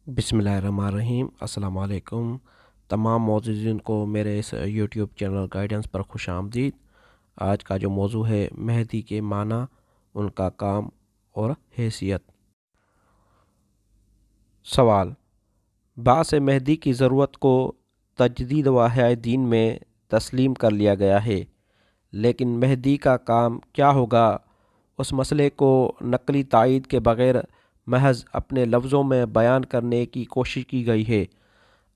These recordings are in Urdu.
بسم اللہ الرحمن الرحیم۔ السلام علیکم تمام معززین کو میرے اس یوٹیوب چینل گائیڈنس پر خوش آمدید۔ آج کا جو موضوع ہے مہدی کے معنی، ان کا کام اور حیثیت۔ سوال: باعث مہدی کی ضرورت کو تجدید و احیاء دین میں تسلیم کر لیا گیا ہے، لیکن مہدی کا کام کیا ہوگا، اس مسئلے کو نقلی تائید کے بغیر محض اپنے لفظوں میں بیان کرنے کی کوشش کی گئی ہے۔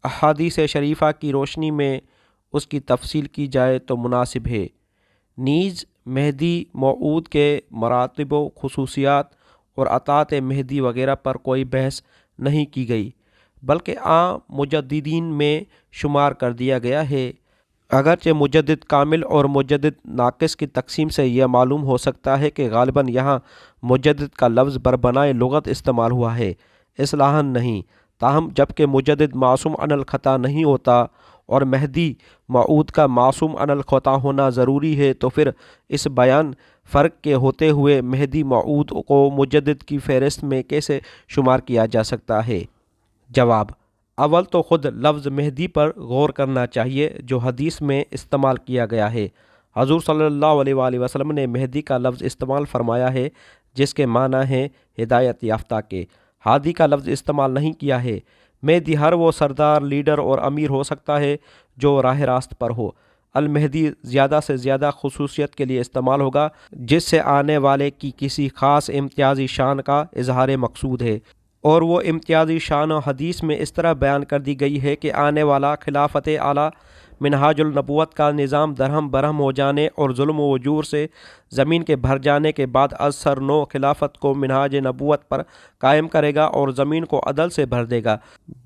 احادیث شریفہ کی روشنی میں اس کی تفصیل کی جائے تو مناسب ہے۔ نیز مہدی موعود کے مراتب و خصوصیات اور اطاعت مہدی وغیرہ پر کوئی بحث نہیں کی گئی، بلکہ عام مجددین میں شمار کر دیا گیا ہے۔ اگرچہ مجدد کامل اور مجدد ناقص کی تقسیم سے یہ معلوم ہو سکتا ہے کہ غالباً یہاں مجدد کا لفظ بربنائے لغت استعمال ہوا ہے، اصلاحاً نہیں۔ تاہم جب کہ مجدد معصوم عن الخطا نہیں ہوتا اور مہدی موعود کا معصوم عن الخطا ہونا ضروری ہے، تو پھر اس بیان فرق کے ہوتے ہوئے مہدی موعود کو مجدد کی فہرست میں کیسے شمار کیا جا سکتا ہے؟ جواب: اول تو خود لفظ مہدی پر غور کرنا چاہیے جو حدیث میں استعمال کیا گیا ہے۔ حضور صلی اللہ علیہ وآلہ وسلم نے مہدی کا لفظ استعمال فرمایا ہے، جس کے معنی ہیں ہدایت یافتہ کے۔ ہادی کا لفظ استعمال نہیں کیا ہے۔ مہدی ہر وہ سردار، لیڈر اور امیر ہو سکتا ہے جو راہ راست پر ہو۔ المہدی زیادہ سے زیادہ خصوصیت کے لیے استعمال ہوگا جس سے آنے والے کی کسی خاص امتیازی شان کا اظہار مقصود ہے، اور وہ امتیازی شان حدیث میں اس طرح بیان کر دی گئی ہے کہ آنے والا خلافت اعلیٰ منہاج النبوت کا نظام درہم برہم ہو جانے اور ظلم و وجور سے زمین کے بھر جانے کے بعد از سر نو خلافت کو منہاج نبوت پر قائم کرے گا اور زمین کو عدل سے بھر دے گا۔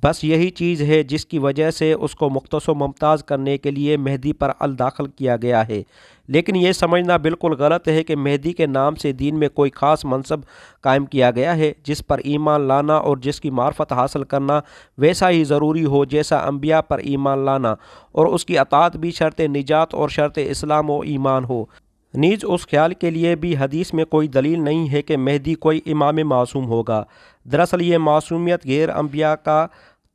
بس یہی چیز ہے جس کی وجہ سے اس کو مختص و ممتاز کرنے کے لیے مہدی پر داخل کیا گیا ہے۔ لیکن یہ سمجھنا بالکل غلط ہے کہ مہدی کے نام سے دین میں کوئی خاص منصب قائم کیا گیا ہے جس پر ایمان لانا اور جس کی معرفت حاصل کرنا ویسا ہی ضروری ہو جیسا انبیاء پر ایمان لانا، اور اس کی اطاعت بھی شرط نجات اور شرط اسلام و ایمان ہو۔ نیز اس خیال کے لیے بھی حدیث میں کوئی دلیل نہیں ہے کہ مہدی کوئی امام معصوم ہوگا۔ دراصل یہ معصومیت غیر انبیاء کا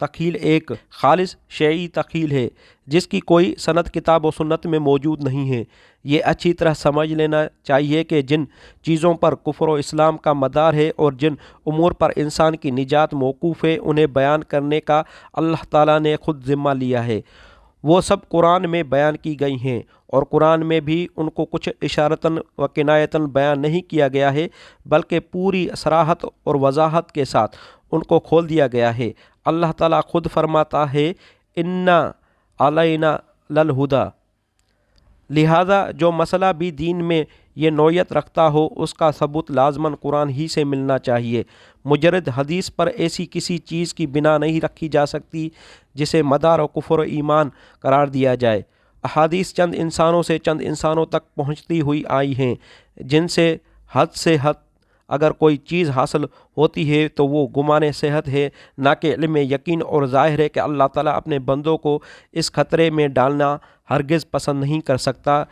تخیل ایک خالص شیعی تخیل ہے جس کی کوئی سند کتاب و سنت میں موجود نہیں ہے۔ یہ اچھی طرح سمجھ لینا چاہیے کہ جن چیزوں پر کفر و اسلام کا مدار ہے اور جن امور پر انسان کی نجات موقوف ہے، انہیں بیان کرنے کا اللہ تعالیٰ نے خود ذمہ لیا ہے۔ وہ سب قرآن میں بیان کی گئی ہیں، اور قرآن میں بھی ان کو کچھ اشارتاً و کنایتاً بیان نہیں کیا گیا ہے، بلکہ پوری صراحت اور وضاحت کے ساتھ ان کو کھول دیا گیا ہے۔ اللہ تعالیٰ خود فرماتا ہے اِنَّا عَلَيْنَا لَلْہُدَىٰ۔ لہذا جو مسئلہ بھی دین میں یہ نوعیت رکھتا ہو اس کا ثبوت لازماً قرآن ہی سے ملنا چاہیے۔ مجرد حدیث پر ایسی کسی چیز کی بنا نہیں رکھی جا سکتی جسے مدار و کفر و ایمان قرار دیا جائے۔ احادیث چند انسانوں سے چند انسانوں تک پہنچتی ہوئی آئی ہیں، جن سے حد اگر کوئی چیز حاصل ہوتی ہے تو وہ گمان صحت ہے، نہ کہ علم یقین، اور ظاہر ہے کہ اللہ تعالیٰ اپنے بندوں کو اس خطرے میں ڈالنا ہرگز پسند نہیں کر سکتا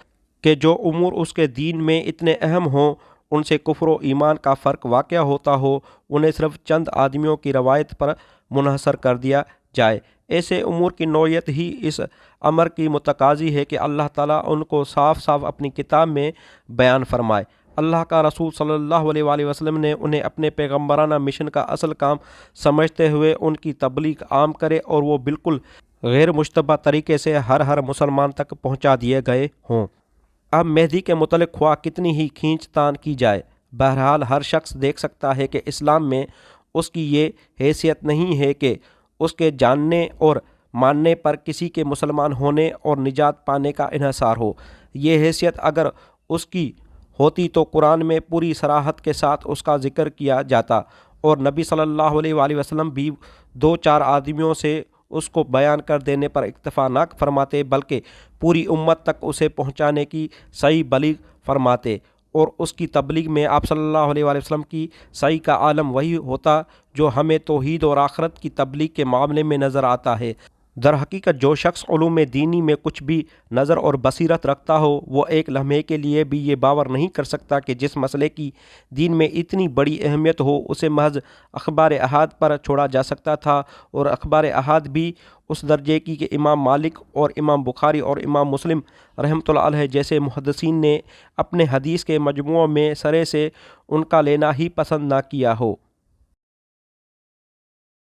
کہ جو امور اس کے دین میں اتنے اہم ہوں، ان سے کفر و ایمان کا فرق واقع ہوتا ہو، انہیں صرف چند آدمیوں کی روایت پر منحصر کر دیا جائے۔ ایسے امور کی نوعیت ہی اس امر کی متقاضی ہے کہ اللہ تعالیٰ ان کو صاف صاف اپنی کتاب میں بیان فرمائے۔ اللہ کا رسول صلی اللہ علیہ وآلہ وسلم نے انہیں اپنے پیغمبرانہ مشن کا اصل کام سمجھتے ہوئے ان کی تبلیغ عام کرے اور وہ بالکل غیر مشتبہ طریقے سے ہر مسلمان تک پہنچا دیے گئے ہوں۔ اب مہدی کے متعلق خواہ کتنی ہی کھینچ تان کی جائے، بہرحال ہر شخص دیکھ سکتا ہے کہ اسلام میں اس کی یہ حیثیت نہیں ہے کہ اس کے جاننے اور ماننے پر کسی کے مسلمان ہونے اور نجات پانے کا انحصار ہو۔ یہ حیثیت اگر اس کی ہوتی تو قرآن میں پوری صراحت کے ساتھ اس کا ذکر کیا جاتا، اور نبی صلی اللہ علیہ وآلہ وسلم بھی دو چار آدمیوں سے اس کو بیان کر دینے پر اکتفا نہ فرماتے، بلکہ پوری امت تک اسے پہنچانے کی صحیح بلیغ فرماتے، اور اس کی تبلیغ میں آپ صلی اللہ علیہ وآلہ وسلم کی صحیح کا عالم وہی ہوتا جو ہمیں توحید اور آخرت کی تبلیغ کے معاملے میں نظر آتا ہے۔ در حقیقت جو شخص علوم دینی میں کچھ بھی نظر اور بصیرت رکھتا ہو وہ ایک لمحے کے لیے بھی یہ باور نہیں کر سکتا کہ جس مسئلے کی دین میں اتنی بڑی اہمیت ہو اسے محض اخبار احاد پر چھوڑا جا سکتا تھا، اور اخبار احاد بھی اس درجے کی کہ امام مالک اور امام بخاری اور امام مسلم رحمۃ اللہ علیہ جیسے محدثین نے اپنے حدیث کے مجموعوں میں سرے سے ان کا لینا ہی پسند نہ کیا ہو۔